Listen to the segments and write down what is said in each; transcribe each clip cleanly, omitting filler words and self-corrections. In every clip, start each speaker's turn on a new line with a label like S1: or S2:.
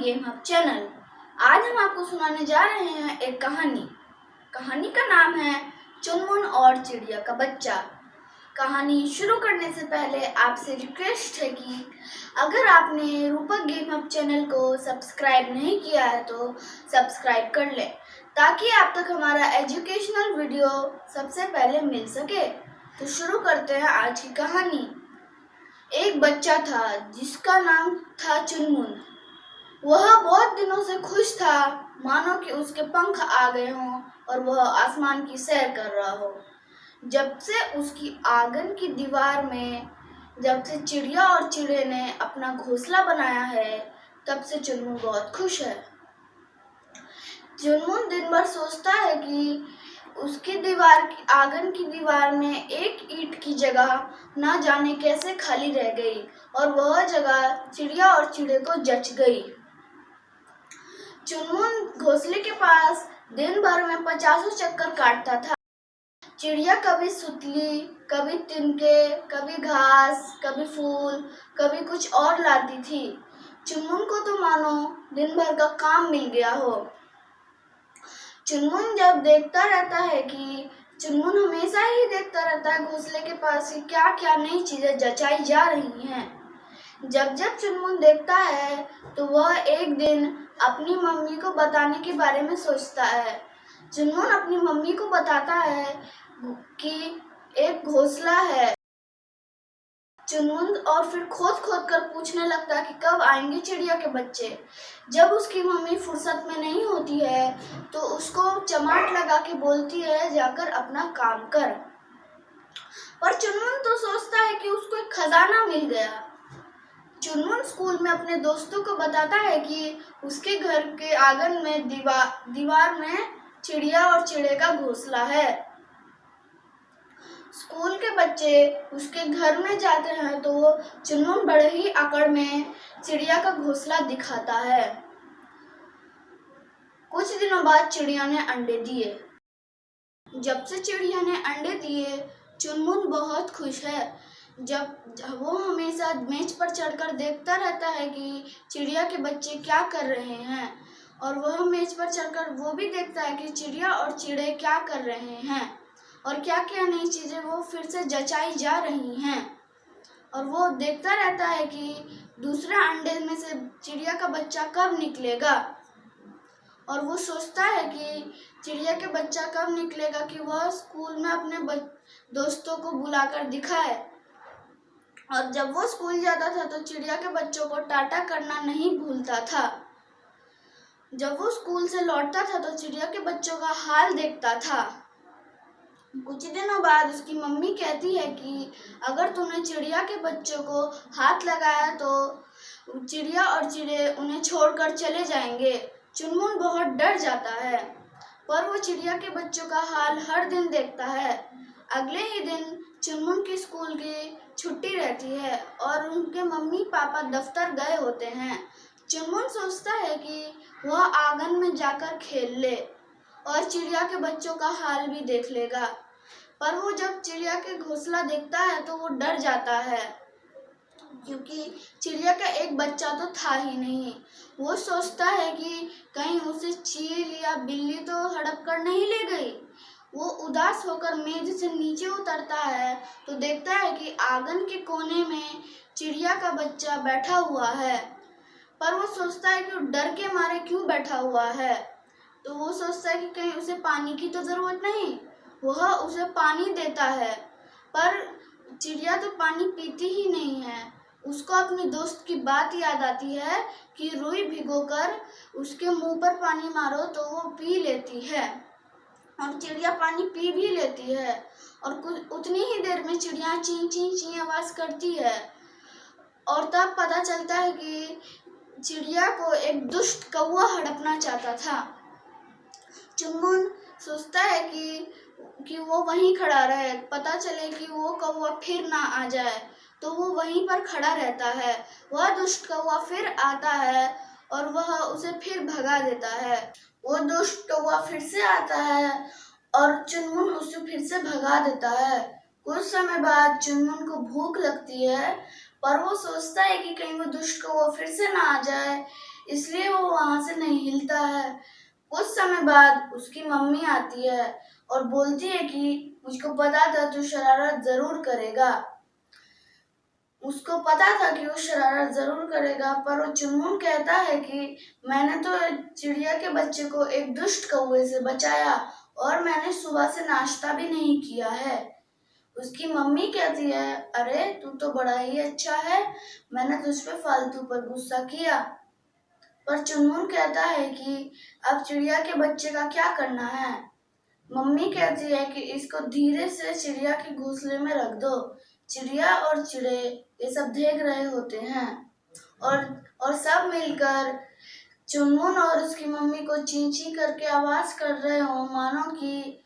S1: Game hub channel. आज हम आपको सुनाने जा रहे हैं एक कहानी का नाम है चुनमुन और चिड़िया का बच्चा। कहानी शुरू करने से पहले आपसे रिक्वेस्ट है कि अगर आपने रूपक गेम हब चैनल को सब्सक्राइब नहीं किया है तो सब्सक्राइब कर लें ताकि आप तक हमारा एजुकेशनल वीडियो सबसे पहले मिल सके। तो शुरू करते हैं आज की कहानी। एक बच्चा था जिसका नाम था चुनमुन। वह बहुत दिनों से खुश था, मानो कि उसके पंख आ गए हों और वह आसमान की सैर कर रहा हो। जब से उसकी आंगन की दीवार में जब से चिड़िया और चिड़े ने अपना घोंसला बनाया है, तब से चुनमुन बहुत खुश है। चुनमुन दिन भर सोचता है कि उसकी आंगन की दीवार में एक ईंट की जगह ना जाने कैसे खाली रह गई और वह जगह चिड़िया और चिड़े को जच गई। चुनमुन घोंसले के पास दिन भर में 50 चक्कर काटता था। चिड़िया कभी सुतली, कभी तिनके, कभी घास, कभी फूल, कभी कुछ और लाती थी। चुनमुन को तो मानो दिन भर का काम मिल गया हो। चुनमुन हमेशा ही देखता रहता है घोंसले के पास कि क्या क्या नई चीजें जचाई जा रही हैं। जब जब चुनमुन देखता है तो वह एक दिन अपनी मम्मी को बताने के बारे में सोचता है। चुनमुन अपनी मम्मी को बताता है कि एक घोंसला है। चुनमुन और फिर खोद खोद कर पूछने लगता है कि कब आएंगे चिड़िया के बच्चे। जब उसकी मम्मी फुर्सत में नहीं होती है तो उसको चमाट लगा के बोलती है जाकर अपना काम कर। पर चुनमुन तो सोचता है कि उसको एक खजाना मिल गया। चुनमुन स्कूल में अपने दोस्तों को बताता है कि उसके घर के आंगन में दीवार में चिड़िया और चिड़े का घोंसला है। स्कूल के बच्चे उसके घर में जाते हैं तो चुनमुन बड़े ही आकड़ में चिड़िया का घोंसला दिखाता है। कुछ दिनों बाद चिड़िया ने अंडे दिए। जब से चिड़िया ने अंडे दिए, चुनमुन बहुत खुश है। जब वो हमेशा मेज पर चढ़कर देखता रहता है कि चिड़िया के बच्चे क्या कर रहे हैं, और वह मेज पर चढ़कर वो भी देखता है कि चिड़िया और चिड़े क्या कर रहे हैं और क्या क्या नई चीजें वो फिर से जचाई जा रही हैं। और वो देखता रहता है कि दूसरा अंडे में से चिड़िया का बच्चा कब निकलेगा, और वो सोचता है कि चिड़िया के बच्चा कब निकलेगा कि वह स्कूल में अपने दोस्तों को बुलाकर दिखाए। और जब वो स्कूल जाता था तो चिड़िया के बच्चों को टाटा करना नहीं भूलता था। जब वो स्कूल से लौटता था तो चिड़िया के बच्चों का हाल देखता था। कुछ दिनों बाद उसकी मम्मी कहती है कि अगर तुमने चिड़िया के बच्चों को हाथ लगाया तो चिड़िया और चिड़े उन्हें छोड़कर चले जाएंगे। चुनमुन बहुत डर जाता है, पर वो चिड़िया के बच्चों का हाल हर दिन देखता है। अगले ही दिन चुनमुन की स्कूल की छुट्टी रहती है और उनके मम्मी पापा दफ्तर गए होते हैं। चुनमुन सोचता है कि वह आंगन में जाकर खेल ले और चिड़िया के बच्चों का हाल भी देख लेगा। पर वो जब चिड़िया के घोंसला देखता है तो वो डर जाता है, क्योंकि चिड़िया का एक बच्चा तो था ही नहीं। वो सोचता है कि कहीं उसे चील या बिल्ली तो हड़प कर नहीं ले गई। वो उदास होकर मेज से नीचे उतरता है तो देखता है कि आंगन के कोने में चिड़िया का बच्चा बैठा हुआ है। पर वो सोचता है कि वो डर के मारे क्यों बैठा हुआ है, तो वो सोचता है कि कहीं उसे पानी की तो जरूरत नहीं। वह उसे पानी देता है, पर चिड़िया तो पानी पीती ही नहीं है। उसको अपनी दोस्त की बात याद आती है कि रुई भिगोकर उसके मुंह पर पानी मारो तो वो पी लेती है, और चिड़िया पानी पी भी लेती है। और कुछ उतनी ही देर में चिड़िया ची ची ची आवाज करती है, और तब पता चलता है कि चिड़िया को एक दुष्ट कौवा हड़पना चाहता था। चुनमुन सोचता है कि वो वहीं खड़ा रहे, पता चले कि वो कौवा फिर ना आ जाए, तो वो वहीं पर खड़ा रहता है। वह दुष्ट कौवा फिर आता है और वह उसे फिर भगा देता है। वो दुष्ट कौवा फिर से आता है और चुनमुन उसे फिर से भगा देता है। कुछ समय बाद चुनमुन को भूख लगती है, पर वो सोचता है कि कहीं वो दुष्ट कौवा फिर से ना आ जाए, इसलिए वो वहां से नहीं हिलता है। कुछ समय बाद उसकी मम्मी आती है और बोलती है कि मुझको पता था तू शरारत जरूर करेगा। उसको पता था कि वो शरारत जरूर करेगा, पर वो चुनमुन कहता है कि मैंने तो चिड़िया के बच्चे को एक दुष्ट कौवे से बचाया और मैंने सुबह से नाश्ता भी नहीं किया है। उसकी मम्मी कहती है, अरे तू तो बड़ा ही अच्छा है, मैंने तुझ पे फालतू पर गुस्सा किया। पर चुनमुन कहता है कि अब चिड़िया के बच्चे का क्या करना है। मम्मी कहती है कि इसको धीरे से चिड़िया के घोंसले में रख दो। चिड़िया और चिड़े ये सब देख रहे होते हैं और सब मिलकर चुनमुन और उसकी मम्मी को ची ची करके आवाज कर रहे हो, मानो कि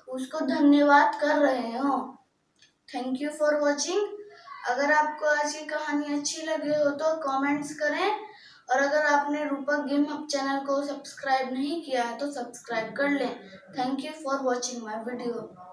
S1: उसको धन्यवाद कर रहे हो। Thank you for watching. अगर आपको आज की कहानी अच्छी लगी हो तो कमेंट्स करें, और अगर आपने रूपक गेम हब चैनल को सब्सक्राइब नहीं किया है तो सब्सक्राइब कर लें। Thank you for watching my video.